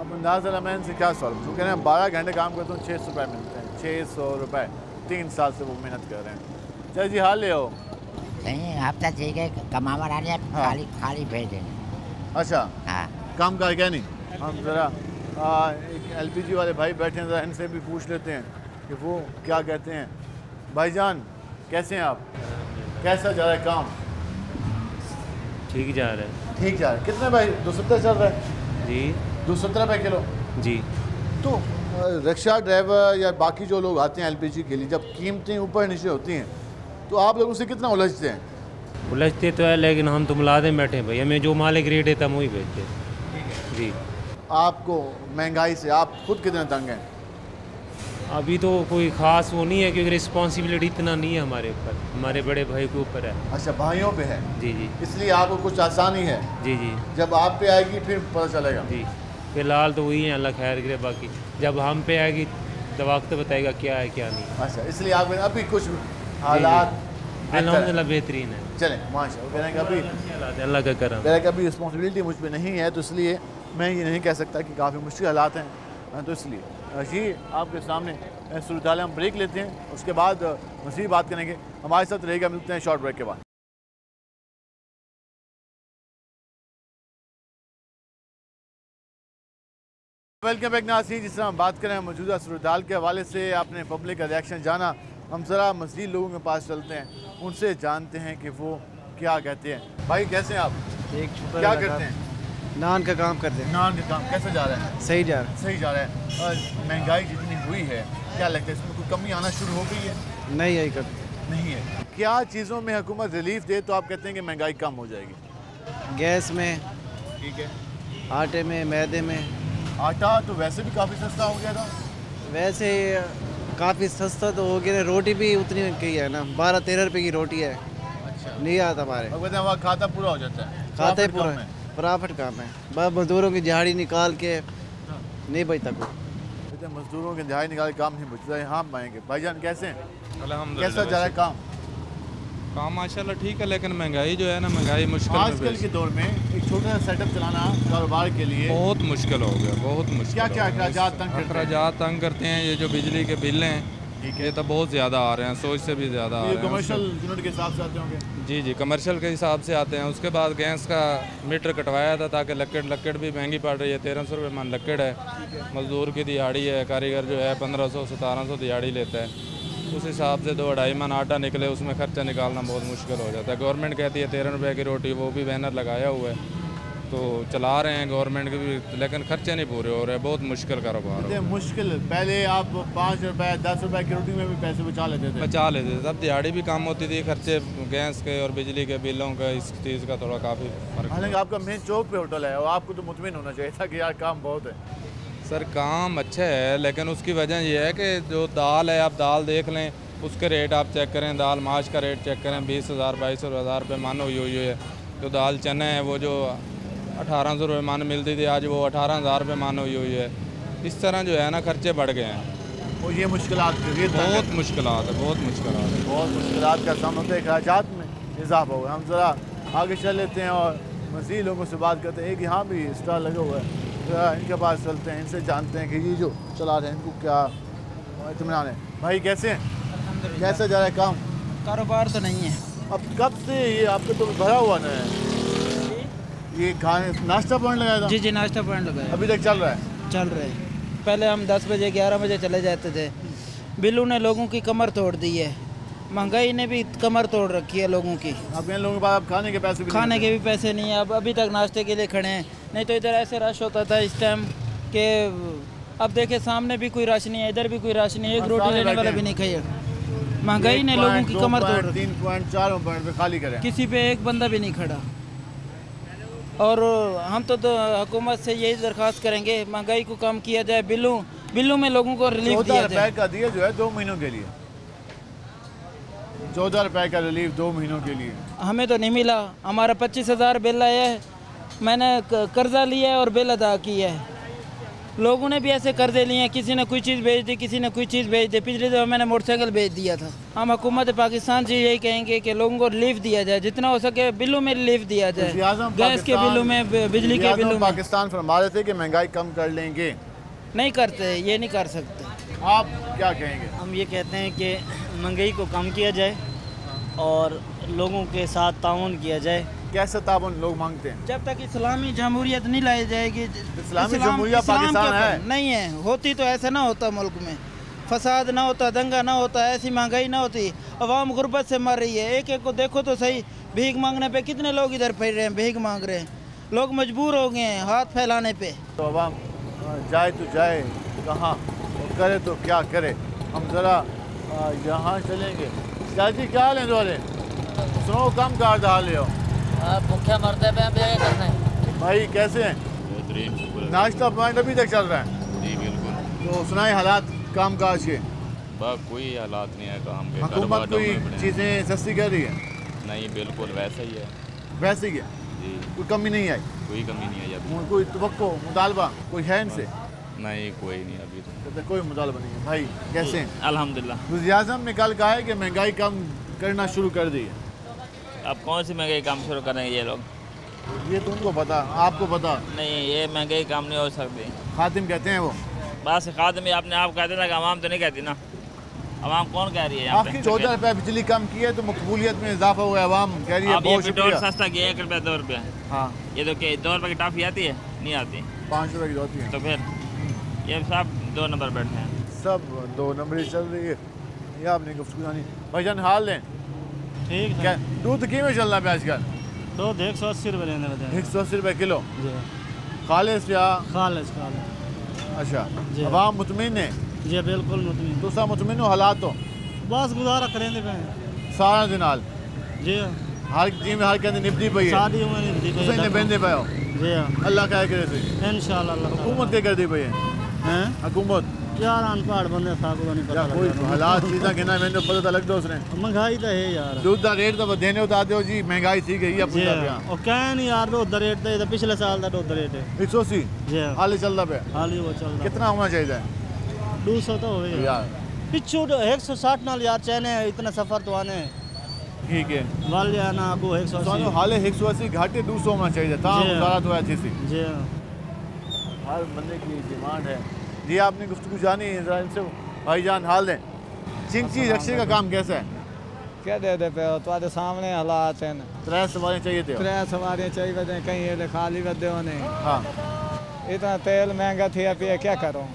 अब अंदाज़ा मैं इनसे क्या सवाल पूछूं? कह रहे हैं 12 घंटे काम करता हूँ 600 रुपये मिलते हैं। 600 रुपये 3 साल से वो मेहनत कर रहे हैं। चल जी हाल ले आओ। नहीं हफ्ता ठीक है, कमावा आ रहा है, खाली खाली भेज देंगे। अच्छा हाँ, काम का क्या नहीं। हम ज़रा एक LPG वाले भाई बैठे हैं, ज़रा इनसे भी पूछ लेते हैं कि वो क्या कहते हैं। भाईजान कैसे हैं आप? कैसा जा रहा है काम? ठीक जा रहा है। ठीक जा रहा है। कितने भाई? 270 चल रहा है जी। 270 रुपये किलो जी। तो रिक्शा ड्राइवर या बाकी जो लोग आते हैं LPG के लिए, जब कीमतें ऊपर नीचे होती हैं तो आप लोग उससे कितना उलझते हैं? उलझते तो है, लेकिन हम तो मुलाजिम बैठे हैं भाई, हमें जो मालिक रेट है तब वही बेचते हैं जी। आपको महंगाई से आप खुद कितने तंग हैं? अभी तो कोई ख़ास वो नहीं है, क्योंकि रिस्पॉन्सिबिलिटी इतना नहीं है हमारे ऊपर, हमारे बड़े भाई के ऊपर है। अच्छा, भाइयों पे है। जी जी। इसलिए आपको कुछ आसानी है। जी जी। जब आप पे आएगी फिर पता चलेगा। जी, फिलहाल तो वही है, अल्लाह खैर करे। बाकी जब हम पे आएगी तो वक्त बताएगा क्या है क्या नहीं। अच्छा, इसलिए आप अभी कुछ हालात अल्हम्दुलिल्लाह बेहतरीन है। चलें माशाअल्लाह। कह रहे हैं कि अल्लाह का करम, कह रहे कभी रिस्पॉन्सिबिलिटी मुझ पर नहीं है, तो इसलिए मैं ये नहीं कह सकता कि काफ़ी मुश्किल हालात हैं। तो इसलिए जी आपके सामने सूरत हाल हम ब्रेक लेते हैं, उसके बाद मज़ीद बात करेंगे। हमारे साथ रहेगा, मिलते हैं शॉर्ट ब्रेक के बाद। वेलकम बैक नाज़रीन। जिस तरह हम बात करें मौजूदा सूरत हाल के हवाले से, आपने पब्लिक का रिएक्शन जाना, हम ज़रा मज़ीद लोगों के पास चलते हैं, उनसे जानते हैं कि वो क्या कहते हैं। भाई कैसे हैं आप? क्या करते हैं? नान का काम करते हैं। नान का काम कैसा जा रहा है? सही जा रहा है। सही जा रहा है। और महंगाई जितनी हुई है, क्या लगता है इसमें कोई कमी आना शुरू हो गई है? नहीं है, नहीं है। क्या चीज़ों में हुकूमत रिलीफ दे तो आप कहते हैं कि महंगाई कम हो जाएगी? गैस में, ठीक है, आटे में, मैदे में। आटा तो वैसे भी काफ़ी सस्ता हो गया था। वैसे काफ़ी सस्ता तो हो गया, रोटी भी उतनी की है ना, 12-13 रुपए की रोटी है। अच्छा, नहीं आता हमारे। अब कहते हैं वहाँ खाता पूरा हो जाता है। खाता ही पूरा, प्रॉफिट काम है। बस मजदूरों की दिहाड़ी निकाल के नहीं बचता कोई। मजदूरों की दिहाड़ी निकाल के काम नहीं बचता है। हाँ पाएंगे। भाईजान कैसे हैं? अल्हम्दुलिल्लाह। कैसा जा रहा है काम? काम माशाल्लाह ठीक है, लेकिन महंगाई जो है ना, महंगाई मुश्किल आजकल के दौर में एक छोटा सा सेटअप चलाना कारोबार के लिए बहुत मुश्किल हो गया, बहुत मुश्किल। क्या क्या अखराजात तंग करते हैं? ये जो बिजली के बिल हैं ये तो बहुत ज़्यादा आ रहे हैं, सोच से भी ज़्यादा आ रहे हैं। कमर्शियल यूनिट के हिसाब से आते होंगे? जी जी, कमर्शियल के हिसाब से आते हैं। उसके बाद गैस का मीटर कटवाया था ताकि लकड़ भी महंगी पड़ रही है। 1300 रुपये मन लकड़ है। मजदूर की दिहाड़ी है, कारीगर जो है 1500-1700 दिहाड़ी लेता है। उस हिसाब से 2-2.5 मन आटा निकले, उसमें खर्चा निकालना बहुत मुश्किल हो जाता है। गवर्नमेंट कहती है 13 रुपये की रोटी, वो भी बैनर लगाया हुआ है, तो चला रहे हैं गवर्नमेंट के भी, लेकिन खर्चे नहीं पूरे हो रहे। बहुत मुश्किल कारोबार है। मुश्किल। पहले आप 5 रुपये 10 रुपये की रोटी में भी पैसे बचा लेते थे। तब दिहाड़ी भी कम होती थी, खर्चे गैस के और बिजली के बिलों का, इस चीज़ का थोड़ा काफ़ी फर्क। हालांकि आपका मेन चौक पे होटल है और आपको तो मुतमिन होना चाहिए था कि यार काम बहुत है। सर काम अच्छा है, लेकिन उसकी वजह यह है कि जो दाल है, आप दाल देख लें, उसके रेट आप चेक करें, दाल माश का रेट चेक करें, 20,000-22,000 रुपये मन हुई है। जो दाल चना है वो जो 1800 रुपये मन मिलती थी, आज वो 18,000 रुपये मन हुई है। इस तरह जो है ना, खर्चे बढ़ गए हैं और ये मुश्किलात बहुत मुश्किलात है, बहुत मुश्किलात का सामना होता है। अखराजात में इजाफा हुआ। हम ज़रा आगे चल लेते हैं और मज़ीद लोगों से बात करते हैं। एक यहाँ भी स्टॉल लगा हुआ है, इनके पास चलते हैं, इनसे जानते हैं कि ये जो चला रहे हैं इनको क्या इत्मीनान है। भाई कैसे हैं? कैसा जा रहा है काम? कारोबार तो नहीं है। अब कब से ये आपका तो भरा हुआ ना है? ये खाने नाश्ता पॉइंट लगाया था? जी जी, नाश्ता पॉइंट लगाया। अभी तक चल रहा है? चल रहा है। पहले हम 10 बजे 11 बजे चले जाते थे। बिल्लू ने लोगों की कमर तोड़ दी है, महंगाई ने भी कमर तोड़ रखी है लोगों की। अब इन लोगों के पास खाने के पैसे भी पैसे नहीं है। अब अभी तक नाश्ते के लिए खड़े हैं, नहीं तो इधर ऐसे रश होता था इस टाइम के। अब देखे सामने भी कोई रश नहीं है, इधर भी कोई रश नहीं है, एक रोटी लेने वाला भी नहीं खाइए। महंगाई ने लोगों की कमर तोड़ रखी। 3.4 पॉइंट पे खाली करें, किसी पे एक बंदा भी नहीं खड़ा। और हम तो हुकूमत से यही दरख्वास्त करेंगे, महंगाई को कम किया जाए, बिल्लू में लोगों को रिलीफ दिया जाए। 14 रुपये का दिया जो है 2 महीनों के लिए, 14 रुपये का रिलीफ 2 महीनों के लिए। हमें तो नहीं मिला। हमारा 25,000 बिल आया है, मैंने कर्जा लिया है और बिल अदा किया है। लोगों ने भी ऐसे कर्जे लिए हैं, किसी ने कोई चीज़ भेज दी, किसी ने कोई चीज़ भेज दी। पिछले दफ़ा मैंने मोटरसाइकिल भेज दिया था। हम हुकूमत पाकिस्तान से यही कहेंगे कि लोगों को रिलीफ दिया जाए, जितना हो सके बिलों में रिलीफ दिया जाए, गैस के बिलों में, बिजली के बिलों में। पाकिस्तान फरमा रहे थे कि महंगाई कम कर लेंगे, नहीं करते, ये नहीं कर सकते। आप क्या कहेंगे? हम ये कहते हैं कि महंगाई को कम किया जाए और लोगों के साथ ताउन किया जाए। कैसे ताउन लोग मांगते हैं? जब तक इस्लामी जमहूरियत नहीं लाई जाएगी। इस्लामी जमहूरियत पाकिस्तान है नहीं है, होती तो ऐसा ना होता, मुल्क में फसाद ना होता, दंगा ना होता, ऐसी महंगाई ना होती, अवाम गुर्बत से मर रही है। एक एक को देखो तो सही, भीख मांगने पे कितने लोग इधर फिर रहे हैं, भीख मांग रहे हैं, लोग मजबूर हो गए हैं हाथ फैलाने पे। तो अवाम जाए तो जाए कहाँ, करे तो क्या करे। हम ज़रा यहाँ चलेंगे। चाची क्या हाल है दोरे? सुनो कम कार हाल हो भूखे मरते पे करना है। भाई कैसे हैं? नाश्ता पॉइंट अभी तक चल रहा है? जी बिल्कुल। तो सुनाए हालात काम काज के? बस कोई हालात नहीं है काम के। हुकूमत कोई चीज़ें सस्ती कर रही है? नहीं बिल्कुल वैसा ही है। वैसे ही है जी, कोई कमी नहीं आई? कोई कमी नहीं आई अभी। कोई तवक्को मुतालबा कोई है इनसे? नहीं कोई नहीं अभी तो कोई मुतालबा नहीं है। भाई कैसे हैं? अल्हम्दुलिल्लाह। वज़ीर-ए-आज़म ने कल कहा है कि महंगाई कम करना शुरू कर दी है। अब कौन सी महंगाई काम शुरू करेंगे ये लोग? ये तुमको पता, आपको पता नहीं, ये महंगाई काम नहीं हो सकती। खातिम कहते हैं वो। बस खातिम ही आपने आप कहते ना कि आवाम तो नहीं कहती ना। आवाम कौन कह रही है? आखिर 14 रुपये बिजली कम की है तो मकबूलियत में इजाफा हुआ है। आवाम कह रही है बहुत पेट्रोल सस्ता किया 1 रुपया 2 रुपया। हाँ ये तो क्या 2 रुपये की टॉफी आती है? नहीं आती। 5 रुपये की होती है। तो फिर ये सब 2 नंबर बैठे हैं, सब 2 नंबर चल रही है। ये आपने गुफ्तगू नहीं भाईजान हाल लें ठीक क्या दूध की में चल रहा है आजकल? दूध 180 रुपये लेने लगे। 180 रुपये किलो जी। खालिस या खालिस? अच्छा अवाम मुतमिन है? जी बिल्कुल मुतमिन। तो सब मुतमिन हो हालात हो? बस गुजारा करेंगे सारा दिन हाल जी। हर जी में हर कहते निपटी पई है, शादी में निपटी पई है, बंदे पे हो जी। अल्लाह क्या करे से इंशाल्लाह। हुकूमत क्या कर दी पई है? हुकूमत यार अनपढ़ बंदे साहब को नहीं पता कोई हालात चीज़ा गिना मैंने पता तो लग दो उसने। महंगाई तो है यार, दूध का रेट तो देने उतार दो जी, महंगाई थी गई है पूरा पे। और क्या नहीं यार, दूध रेट तो पिछले साल का दूध रेट है 180 जी। हाल चलता पे? हाल ही वो चल रहा। कितना होना चाहिए? 200 तो हो यार। पिछू 160 नाल यार चैने इतना सफर तो आने ठीक है वाल जाना को 180 हाल 180 घाटे 200 होना चाहिए था गुजारा तो अच्छी सी जी। हर बंदे की डिमांड है जी। आपने गुफ्तगू जानी इजराइल से भाईजान हाल दें चिंची रक्शे का काम कैसा है? क्या दे दे पे तुम्हारे सामने हालात हैं। 3 सवारियाँ चाहिए थे? 3 सवारियाँ चाहिए थे, कहीं ये खाली बदे होने। हाँ इतना तेल महंगा थी अभी क्या करूँ?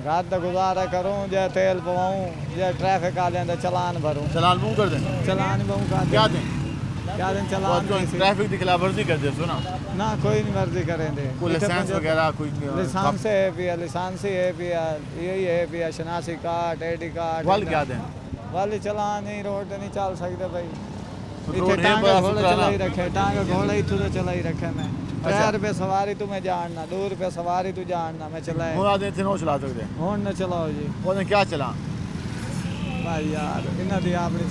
रात तक गुजारा करूँ जो तेल पवाऊँ जो ट्रैफिक आ लें चलान भरूँ। चलान मुँह कर दें? चलान मुँह कर क्या दें? क्या दिन चलान ट्रैफिक की खिलाफ वर्जी कर दे सुना ना कोई नहीं वर्जी करेंगे। कोई लाइसेंस वगैरह कोई लाइसेंस है पिया, लाइसेंसी है पिया, यही है पिया, शनासी कार्ड, आईडी कार्ड। वाल क्या दें? वाली चलान नहीं, रोड नहीं चल सकते भाई। इतने टांगा घोड़े चला ही रखे, टांगा घोड़े ही तो चला ही रखे मैं। 3 रुपये सवारी तुम्हें जानना, 2 रुपये सवारी तू जानना, मैं चलाए चला सकते हूँ न चलाओ जी। उन्हें क्या चला भाई यार इन्हें दी अपनी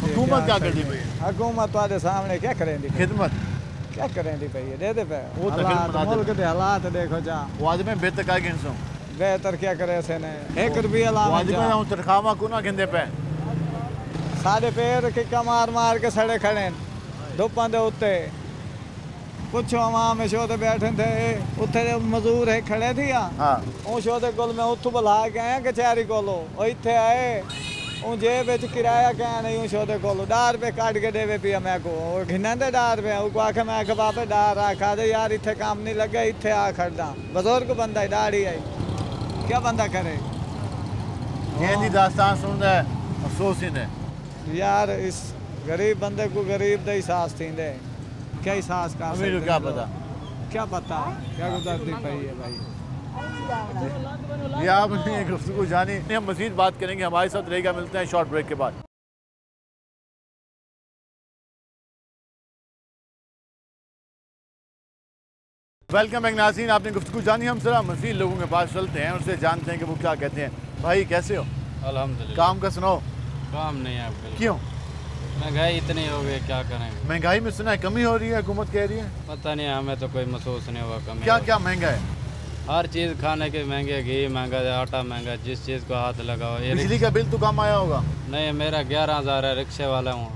हुकूमत क्या कर दी भाई? हुकूमत तुम्हारे सामने क्या करेंगी? खिदमत क्या करेंगी भाई? दे दे पे वो मुल्क के हालात देखो जा। वाज में बेहतर क्या गिनसो? बेहतर क्या करे से ने 1 रुपया ला वाज में हूं तनखावा को ना गिनदे पे सारे पैर किक्का मार मार के सड़े खड़े धुप्पां दे उत्ते। कुछ आवाम शो ते बैठे थे उत्थे मजदूर है खड़े थे हां ओ शो दे कोल मैं उत्थों बुला के आया कचहरी कोलो ओ इत्थे आए ओ जेब विच किराया क्या नहीं शो दे कोलो 10 रुपये काट के देवे पिया मैं को घिना दे 10 रुपये ओ को आखे मैं बापे डार आखा दे यार इत्थे काम नहीं लगे इत्थे आ खड़दा बुजुर्ग बंदा है दाढ़ी आई क्या बंदा करे? ये दी दास्तान सुनदा है अफसोस ही है यार। इस गरीब बंदे को गरीब दा एहसास थींदे क्या एहसास का अमीर क्या पता क्या गुजरती पई है भाई। ये आपने गुफ्तगू जानी। हम मज़ीद बात करेंगे, हमारे साथ रहेगा। मिलते हैं शॉर्ट ब्रेक के बाद। वेलकम बैक नाज़रीन, आपने गुफ्तगू जानी। हम जरा मज़ीद लोगों के पास चलते हैं, उनसे जानते हैं कि वो क्या कहते हैं। भाई कैसे हो? अल्हम्दुलिल्लाह। काम का सुनाओ। काम नहीं है आपके? क्यों? महंगाई इतनी हो गई, क्या करेंगे। महंगाई में सुना है कमी हो रही है, हुकूमत कह रही है। पता नहीं, हमें तो कोई महसूस नहीं हुआ कमी। क्या क्या महंगा है? हर चीज़ खाने के महंगे, घी महंगा है, आटा महंगा, जिस चीज़ को हाथ लगाओ। बिजली का बिल तो कम आया होगा? नहीं, मेरा 11,000 है, रिक्शे वाला हूँ।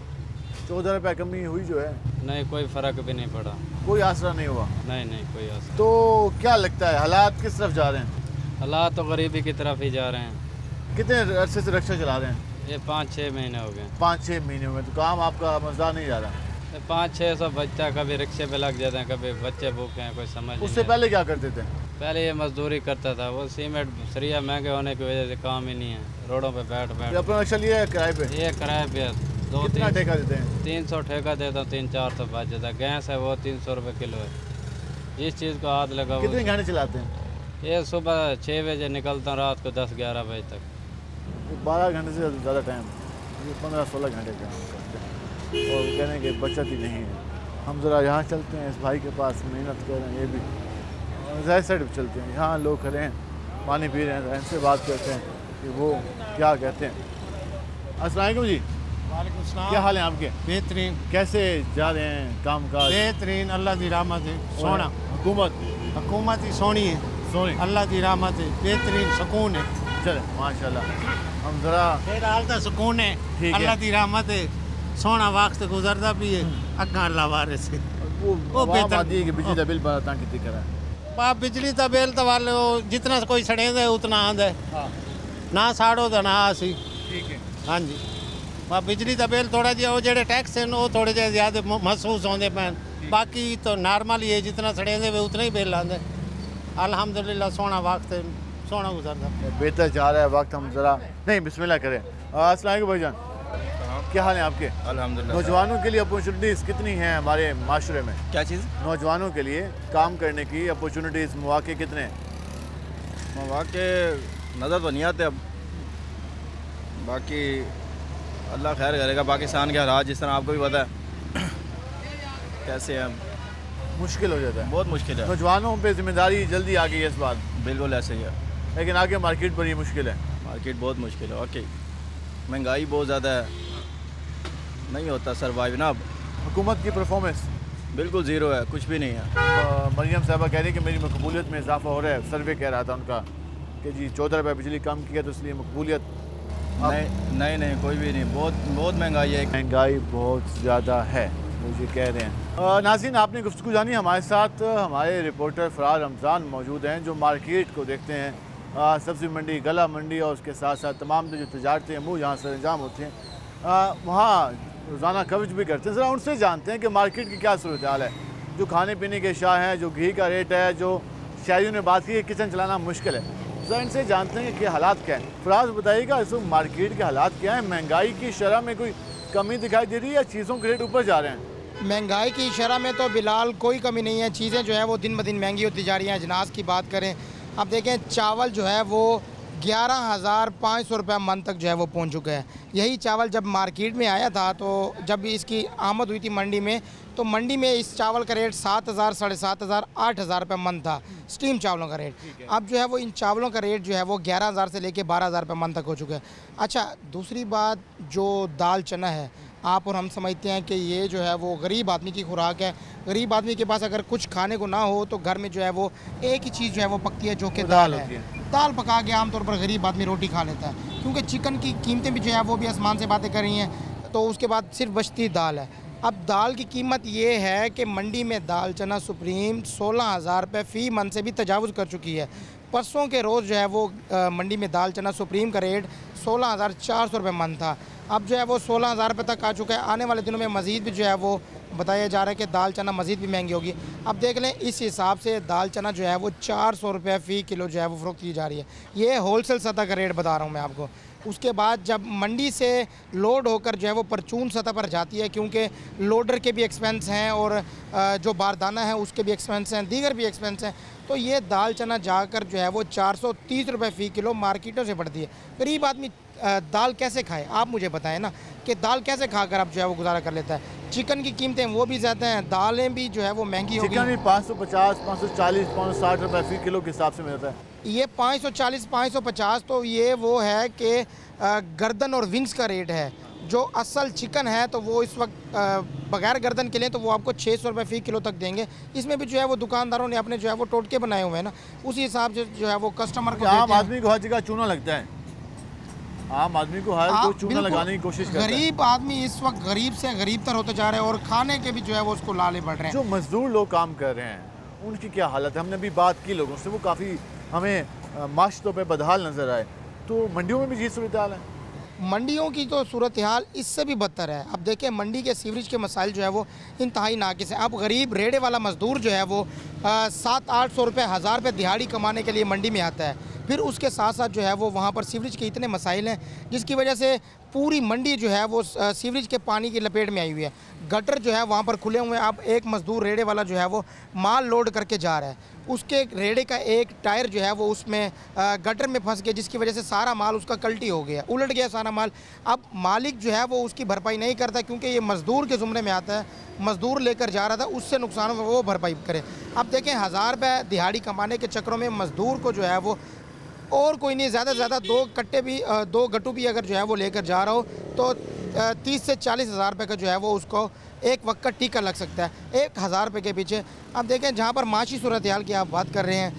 14 रुपये कमी हुई जो है? नहीं, कोई फ़र्क भी नहीं पड़ा। कोई आसरा नहीं हुआ? नहीं नहीं, कोई आसरा। तो क्या लगता है हालात किस तरफ जा रहे हैं? हालात तो गरीबी की तरफ ही जा रहे हैं। कितने अरसे से रिक्शा चला रहे हैं? ये 5-6 महीने हो गए। 5-6 महीने हो गए। तो काम आपका मज़ेदार नहीं जा रहा? 500-600 बच्चा कभी रिक्शे पे लग जाते हैं, कभी बच्चे भूखे हैं, कोई समझ नहीं। उससे पहले क्या करते थे? पहले ये मजदूरी करता था। वो सीमेंट सरिया महंगे होने की वजह से काम ही नहीं है, रोडों पे बैठ अपना रिक्शा लिया है किराए पे? ये किराए पे 2-3 ठेका देते हैं? 300 ठेका देता हूँ, 300-400 बच जाता है। गैस है वो 300 रुपये किलो है। जिस चीज़ को हाथ लगाओ। कितने घंटे चलाते हैं? ये सुबह 6 बजे निकलता हूँ, रात को 10-11 बजे तक। 12 घंटे से ज़्यादा टाइम, 15-16 घंटे काम करते हैं और कहने की बचत ही नहीं है। हम ज़रा यहाँ चलते हैं, इस भाई के पास मेहनत कर रहे हैं, ये भी जाहिर साइड पर चलते हैं। यहाँ लोग खड़े हैं, पानी पी रहे हैं, इनसे बात करते हैं कि वो क्या कहते हैं। अस्सलाम वालेकुम जी। वालेकुम सलाम। क्या हाल है आपके? बेहतरीन। कैसे जा रहे हैं काम काज? बेहतरीन, अल्लाह की रहमत है। सोना हुकूमत ही सोनी है, सोनी अल्लाह की रहमत है, बेहतरीन सुकून है। चले माशाल्लाह। हम ज़रा फिलहाल तो सुकून है, अल्लाह की रहमत है। सोना वक्त गुजरता भी है, अग्गा अल्लाह वारे से वो बेहतर है कि बिजली का बिल बड़ा तंग कितनी करा बाप बिजली का बिल तो वाले जितना कोई सड़ेंगे उतना आंदा है ना साड़ो तो ना आसी। ठीक है। हाँ जी, बाप बिजली का बिल थोड़ा जिहा जो टैक्स हैं वो थोड़े जे ज़्यादा महसूस होंगे पैन, बाकी तो नॉर्मल ही है, जितना सड़ेंगे वे उतना ही बिल आंदा है। अल्हम्दुलिल्लाह सोना वक्त है, सोना गुजरता बेहतर जा रहा है वक्त। हम ज़रा नहीं बिस्मिल्लाह करें। अस्सलाम वालेकुम भाईजान, क्या हाल है आपके? अल्हम्दुलिल्लाह। नौजवानों के लिए अपॉर्चुनिटीज़ कितनी हैं हमारे माशरे में? क्या चीज़? नौजवानों के लिए काम करने की अपॉर्चुनिटीज़, मौके कितने हैं? मौके नज़र तो नहीं आते अब, बाकी अल्लाह खैर करेगा। पाकिस्तान के हालात जिस तरह आपको भी पता है कैसे हैं, मुश्किल हो जाता है, बहुत मुश्किल है। नौजवानों पे जिम्मेदारी जल्दी आ गई है इस बार। बिल्कुल ऐसे ही है, लेकिन आगे मार्केट बड़ी मुश्किल है। मार्केट बहुत मुश्किल है, वाकई महंगाई बहुत ज़्यादा है, नहीं होता सर्वाइव ना। अब हुकूमत की परफॉर्मेंस बिल्कुल ज़ीरो है, कुछ भी नहीं है। मरियम साहबा कह रही कि मेरी मकबूलियत में इजाफा हो रहा है। सर्वे कह रहा था उनका कि जी 14 रुपये बिजली कम किया तो इसलिए मकबूलियत। नहीं, कोई भी नहीं, बहुत महंगाई है। महंगाई बहुत ज़्यादा है, मुझे कह रहे हैं। नाज़रीन, आपने गुफ्तगू जानी। हमारे साथ हमारे रिपोर्टर फरार रमज़ान मौजूद हैं जो मार्केट को देखते हैं, सब्ज़ी मंडी, गला मंडी और उसके साथ साथ तमाम जो तजारतें अमूर यहाँ सर अंजाम होते हैं, वहाँ रोज़ाना कवरेज भी करते हैं। ज़रा उनसे जानते हैं कि मार्केट की क्या सूरत हाल है। जो खाने पीने के अशिया हैं, जो घी का रेट है, जो शहरियों ने बात की किचन चलाना मुश्किल है, ज़रा इनसे जानते हैं कि हालात क्या हैं। फराज बताइएगा इस वक्त मार्केट के हालात क्या हैं? महंगाई की शरह में कोई कमी दिखाई दे रही है या चीज़ों के रेट ऊपर जा रहे हैं? महंगाई की शरह में तो बिलाल कोई कमी नहीं है, चीज़ें जो है वो दिन ब दिन महंगी होती जा रही हैं। अजनास की बात करें, अब देखें चावल जो है वो 11,500 रुपये मन तक जो है वो पहुंच चुका है। यही चावल जब मार्केट में आया था, तो जब इसकी आमद हुई थी मंडी में, तो मंडी में इस चावल का रेट 7,000, 7,500, 8,000 रुपये मन था, स्टीम चावलों का रेट। अब जो है वो इन चावलों का रेट जो है वो 11,000 से लेके 12,000 रुपये मन तक हो चुका है। अच्छा, दूसरी बात जो दाल चना है, आप और हम समझते हैं कि ये जो है वो गरीब आदमी की खुराक है। गरीब आदमी के पास अगर कुछ खाने को ना हो तो घर में जो है वो एक ही चीज़ जो है वो पकती है, जो कि दाल है। दाल पका के आमतौर पर गरीब आदमी रोटी खा लेता है, क्योंकि चिकन की कीमतें भी जो है वो भी आसमान से बातें कर रही हैं, तो उसके बाद सिर्फ बचती दाल है। अब दाल की कीमत ये है कि मंडी में दाल चना सुप्रीम 16,000 रुपये फ़ी मन से भी तजावुज़ कर चुकी है। परसों के रोज़ जो है वो मंडी में दाल चना सुप्रीम का रेट 16,400 रुपये मन था। अब जो है वो 16,000 रुपये तक आ चुका है। आने वाले दिनों में मज़ीद भी जो है वो बताया जा रहा है कि दाल चना मज़ीद भी महंगी होगी। अब देख लें, इस हिसाब से दाल चना जो है वो 400 रुपये फ़ी किलो जो है वो फ़रोख्त की जा रही है। ये होलसेल सतह का रेट बता रहा हूँ मैं आपको। उसके बाद जब मंडी से लोड होकर जो है वो परचून सतह पर जाती है, क्योंकि लोडर के भी एक्सपेंस हैं और जो बारदाना है उसके भी एक्सपेंस हैं, दीगर भी एक्सपेंस हैं, तो ये दाल चना जाकर जो है वो 430 रुपये फ़ी किलो मार्केटों से पड़ती है। गरीब आदमी दाल कैसे खाए, आप मुझे बताएं ना, कि दाल कैसे खाकर अब जो है वो गुजारा कर लेता है। चिकन की कीमतें वो भी ज़्यादा हैं, दालें भी जो है वो महंगी हो गई। चिकन भी 550, 540, 560 रुपये फ़ी किलो के हिसाब से मिलता है। ये 540, 550 तो ये वो है कि गर्दन और विंग्स का रेट है, जो असल चिकन है तो वो इस वक्त बगैर गर्दन के लिए तो वो आपको 600 रुपये फ़ी किलो तक देंगे। इसमें भी जो है वो दुकानदारों ने अपने जो है वो टोटके बनाए हुए हैं ना, उसी हिसाब से जो है वो कस्टमर को आम आदमी को हर जगह चूना लगता है, आम आदमी को हर कोई चूना लगाने की कोशिश करता है। गरीब आदमी इस वक्त गरीब से गरीब तर होते जा रहे हैं और खाने के भी जो है वो उसको लाले बढ़ रहे हैं। जो मजदूर लोग काम कर रहे हैं उनकी क्या हालत है? हमने अभी बात की लोगों से, वो काफ़ी हमें माशतों पे बदहाल नज़र आए। तो मंडियों में भी यही सूरत हाल है? मंडियों की तो सूरत हाल इससे भी बदतर है। अब देखिए मंडी के सीवरेज के मसाइल जो है वो इंतहाई नाकिस है। अब गरीब रेड़े वाला मजदूर जो है वो 700-800 रुपये 1000 रुपये दिहाड़ी कमाने के लिए मंडी में आता है, फिर उसके साथ साथ जो है वो वहाँ पर सीवरेज के इतने मसाइल हैं जिसकी वजह से पूरी मंडी जो है वो सीवरेज के पानी की लपेट में आई हुई है। गटर जो है वहाँ पर खुले हुए हैं। अब एक मजदूर रेड़े वाला जो है वो माल लोड करके जा रहा है, उसके रेड़े का एक टायर जो है वो उसमें गटर में फंस गया, जिसकी वजह से सारा माल उसका कल्टी हो गया, उलट गया सारा माल। अब मालिक जो है वो उसकी भरपाई नहीं करता क्योंकि ये मज़दूर के ज़ुमरे में आता है, मज़दूर लेकर जा रहा था, उससे नुकसान हुआ वो भरपाई करे। अब देखें 1000 रुपये दिहाड़ी कमाने के चक्करों में मज़दूर को जो है वो और कोई नहीं, ज़्यादा से ज़्यादा 2 गट्टू भी अगर जो है वो लेकर जा रहा हो तो 30 से 40 हज़ार रुपये का जो है वो उसको एक वक्त का टीका लग सकता है 1000 रुपये के पीछे। अब देखें जहाँ पर माशी सूरत हाल की आप बात कर रहे हैं,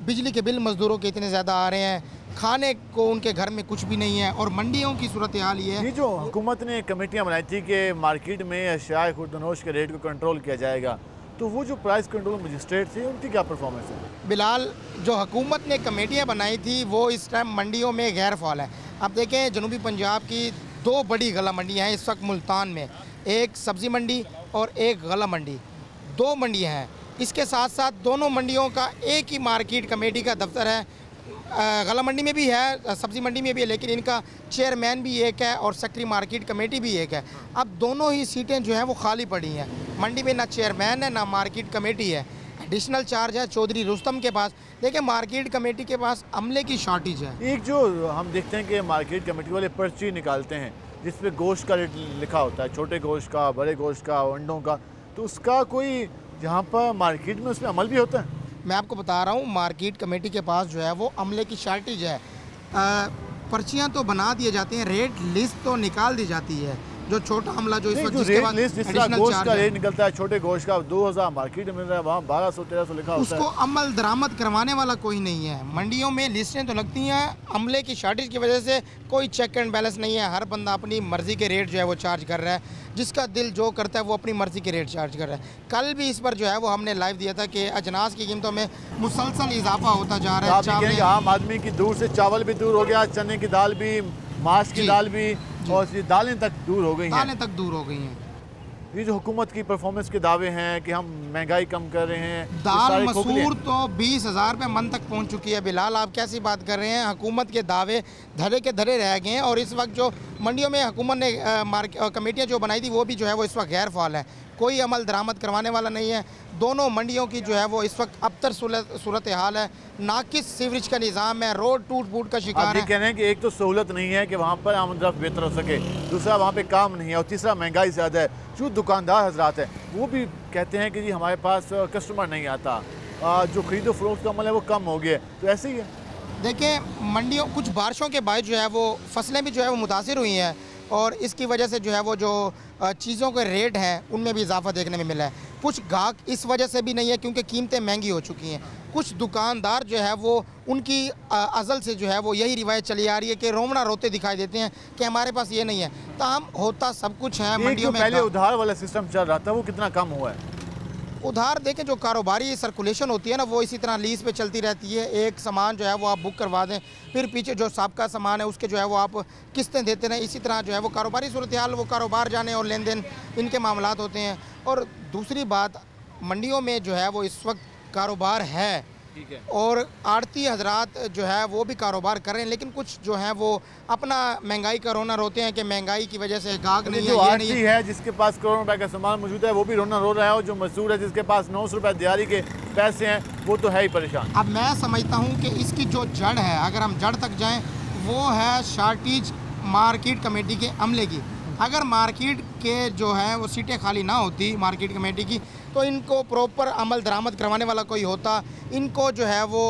बिजली के बिल मज़दूरों के इतने ज़्यादा आ रहे हैं, खाने को उनके घर में कुछ भी नहीं है, और मंडियों की सूरत हाल ये है। ये जो हुकूमत ने कमेटियाँ बनाई थी कि मार्केट में अशिया खुर्दनोश के रेट को कंट्रोल किया जाएगा, तो वो जो प्राइस कंट्रोल मजिस्ट्रेट थे उनकी क्या परफॉर्मेंस है? बिलाल, जो हुकूमत ने कमेटियाँ बनाई थी वो इस टाइम मंडियों में गैर फ़ाल है। अब देखें जनूबी पंजाब की 2 बड़ी गला मंडियाँ हैं इस वक्त मुल्तान में, एक सब्ज़ी मंडी और एक गला मंडी, 2 मंडियाँ हैं। इसके साथ साथ दोनों मंडियों का एक ही मार्केट कमेटी का दफ्तर है। गला मंडी में भी है, सब्ज़ी मंडी में भी है, लेकिन इनका चेयरमैन भी एक है और सेक्रेटरी मार्केट कमेटी भी एक है। अब दोनों ही सीटें जो हैं वो खाली पड़ी हैं। मंडी में ना चेयरमैन है ना मार्केट कमेटी है। एडिशनल चार्ज है चौधरी रुस्तम के पास। देखिए मार्केट कमेटी के पास अमले की शॉर्टेज है। एक जो हम देखते हैं कि मार्केट कमेटी वाले पर्ची निकालते हैं जिस पे गोश्त का रेट लिखा होता है, छोटे गोश्त का, बड़े गोश्त का, अंडों का, तो उसका कोई यहाँ पर मार्केट में उसमें अमल भी होता है? मैं आपको बता रहा हूँ मार्केट कमेटी के पास जो है वो अमले की शॉर्टेज है। पर्चियाँ तो बना दिए जाते हैं, रेट लिस्ट तो निकाल दी जाती है। जो छोटा अमला जो इस वक्त जिसके बाद गोश्त का रेट निकलता है, छोटे गोश्त का 2000 मार्केट में मिल रहा है, वहाँ 1200-1300 लिखा होता है। उसको अमल दरामद करवाने वाला कोई नहीं है। मंडियों में लिस्टें तो लगती हैं, अमले की शॉर्टेज की वजह से कोई चेक एंड बैलेंस नहीं है। हर बंदा अपनी मर्ज़ी के रेट जो है वो चार्ज कर रहा है, जिसका दिल जो करता है वो अपनी मर्ज़ी के रेट चार्ज कर रहा है। कल भी इस पर जो है वो हमने लाइव दिया था कि अजनास की कीमतों में मुसलसल इजाफा होता जा रहा है। आम आदमी की दूर से चावल भी दूर हो गया, चने की दाल भी, मांस की दाल भी, और ये दालें तक दूर हो गई हैं। ये जो हुकूमत की परफॉर्मेंस के दावे हैं कि हम महंगाई कम कर रहे हैं, दाल मसूर तो 20,000 रुपये मन तक पहुंच चुकी है। बिलाल, आप कैसी बात कर रहे हैं? हुकूमत के दावे धरे के धरे रह गए हैं, और इस वक्त जो मंडियों में हुकूमत ने कमेटियाँ जो बनाई थी वो भी जो है वो इस वक्त गैर फ़ाल है, कोई अमल दरामद करवाने वाला नहीं है। दोनों मंडियों की जो है वो इस वक्त अबतर सूरत हाल है, नाकिस सीवरेज का निज़ाम है, रोड टूट फूट का शिकार है। कह रहे हैं कि एक तो सहूलत नहीं है कि वहाँ पर आमदरफ्त बेहतर हो सके, दूसरा वहाँ पे काम नहीं है, और तीसरा महंगाई ज़्यादा है। जो दुकानदार हजरात हैं वो भी कहते हैं कि जी हमारे पास कस्टमर नहीं आता, जो खरीदो फरोख्त का अमल है वो कम हो गया। तो ऐसे ही है। देखिए मंडियों कुछ बारिशों के बाद जो है वो फसलें भी जो है वो मुतासिर हुई हैं, और इसकी वजह से जो है वो जो चीज़ों के रेट हैं उनमें भी इजाफा देखने में मिला है। कुछ गाहक इस वजह से भी नहीं है क्योंकि कीमतें महंगी हो चुकी हैं। कुछ दुकानदार जो है वो उनकी अज़ल से जो है वो यही रिवायत चली आ रही है कि रोमना रोते दिखाई देते हैं कि हमारे पास ये नहीं है। ताहम होता सब कुछ है मंडियों में। पहले उधार वाला सिस्टम चल रहा था वो कितना कम हुआ है? उधार देखें, जो कारोबारी सर्कुलेशन होती है ना वो इसी तरह लीज़ पे चलती रहती है। एक सामान जो है वो आप बुक करवा दें, फिर पीछे जो साबका सामान है उसके जो है वो आप किस्तें देते रहें। इसी तरह जो है वो कारोबारी सूरत हाल, वो कारोबार जाने और लेन देन इनके मामलात होते हैं। और दूसरी बात, मंडियों में जो है वो इस वक्त कारोबार है, और आड़ती हजरात जो है वो भी कारोबार कर रहे हैं, लेकिन कुछ जो है वो अपना महंगाई का रोना रोते हैं कि महंगाई की वजह से गाहक नहीं है। जो आड़ती है जिसके पास करोड़ों रुपए का सामान मौजूद है वो भी रोना रो रहा है, और जो मजदूर है जिसके पास 900 रुपये दिहाड़ी के पैसे हैं वो तो है ही परेशान। अब मैं समझता हूँ कि इसकी जो जड़ है, अगर हम जड़ तक जाएँ, वो है शॉर्टेज मार्केट कमेटी के अमले की। अगर मार्केट के जो है वो सीटें खाली ना होती मार्केट कमेटी की, तो इनको प्रॉपर अमल दरामद करवाने वाला कोई होता, इनको जो है वो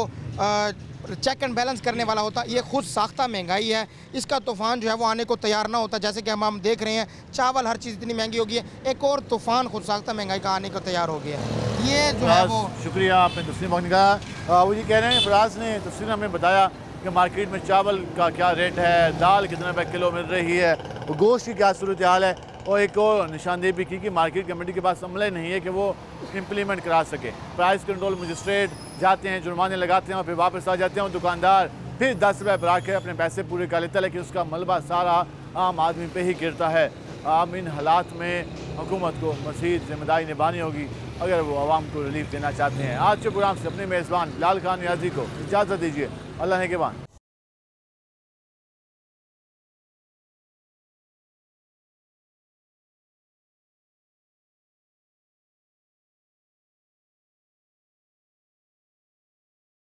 चेक एंड बैलेंस करने वाला होता। ये खुद साख्ता महंगाई है, इसका तूफ़ान जो है वो आने को तैयार ना होता। जैसे कि हम देख रहे हैं चावल हर चीज़ इतनी महंगी हो गई है, एक और तूफ़ान खुद साख्ता महंगाई का आने को तैयार हो गया है। ये जो है वो शुक्रिया आपने तफसील मांगने का। वो ये कह रहे हैं फराज ने तफसील हमें बताया कि मार्केट में चावल का क्या रेट है, दाल कितने रुपये किलो मिल रही है, वो गोश्त की क्या सूरत हाल है, और एक और निशानदेही भी की कि मार्केट कमेटी के पास अमला नहीं है कि वो इम्प्लीमेंट करा सके। प्राइस कंट्रोल मजिस्ट्रेट जाते हैं, जुर्माने लगाते हैं और फिर वापस आ जाते हैं। दुकानदार फिर 10 रुपये बढ़ा के अपने पैसे पूरे कर लेता है, लेकिन उसका मलबा सारा आम आदमी पे ही गिरता है। आम इन हालात में हुकूमत को मज़ीद जिम्मेदारी निभानी होगी अगर वो आवाम को रिलीफ देना चाहते हैं। आज के प्रोग्राम से अपने मेज़बान बिलाल खान नियाज़ी को इजाज़त दीजिए। अल्लाह ने के बाद।